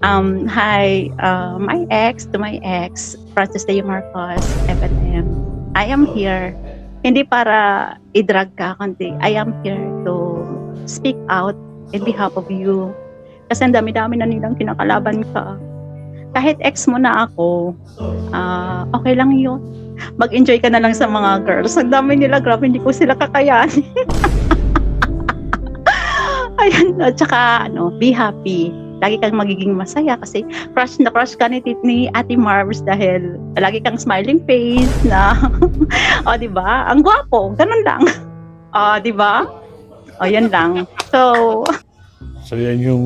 Hi, my ex, Francis Leo Marcos, FNM. I am here, hindi para i-drag ka, kundi I am here to speak out in behalf of you. Kasi ang dami-dami na nilang kinakalaban ka. Kahit ex mo na ako, okay lang yun. Mag-enjoy ka na lang sa mga girls. Ang dami nila, grabe, hindi ko sila kakayanin. Ayan, at saka, be happy. Lagi kang magiging masaya kasi crush na crush ka ni Ate Marbs dahil lagi kang smiling face na, di ba? Ang gwapo, ganun lang. Di ba? Yan lang. So yan yung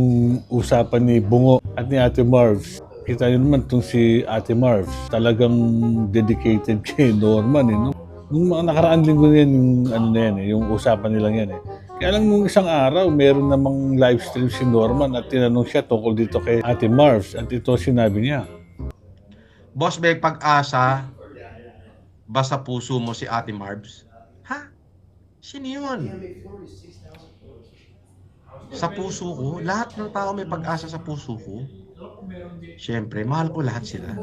usapan ni Bungo at ni Ate Marbs. Kita nyo naman itong si Ate Marbs, talagang dedicated kay Norman. No? Nung mga nakaraan linggo yan, yung usapan nilang yan. Kaya lang nung isang araw, meron namang live stream si Norman at tinanong siya tungkol dito kay Ate Marbs at ito sinabi niya. Boss, may pag-asa ba sa puso mo si Ate Marbs? Ha? Sino yun? Sa puso ko? Lahat ng tao may pag-asa sa puso ko. Siyempre, mahal ko lahat sila.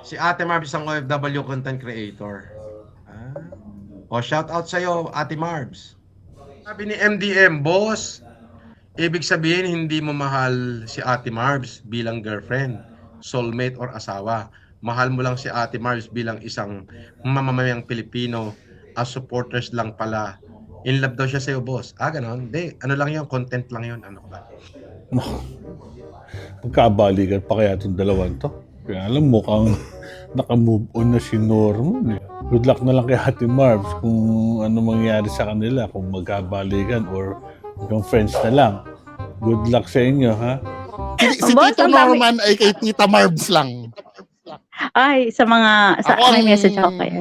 Si Ate Marbs isang OFW content creator. Shout out sa'yo, Ate Marbs. Sabi ni MDM, boss, ibig sabihin hindi mo mahal si Ate Marbs bilang girlfriend, soulmate or asawa. Mahal mo lang si Ate Marbs bilang isang mamamayang Pilipino, as supporters lang pala. In love daw siya sa'yo, boss. Ganon? Hindi, ano lang yun, content lang yun. Ano ba? Magkabalikan pa kaya itong dalawang to. Kaya alam mo, mukhang nakamove on na si Norman. Good luck na lang kay Ate Marbs kung ano mangyari sa kanila, kung magkabalikan or yung friends na lang. Good luck sa inyo, ha? Si Tito Norman ay kay Tita Marbs lang. Ay, may message ako kayo.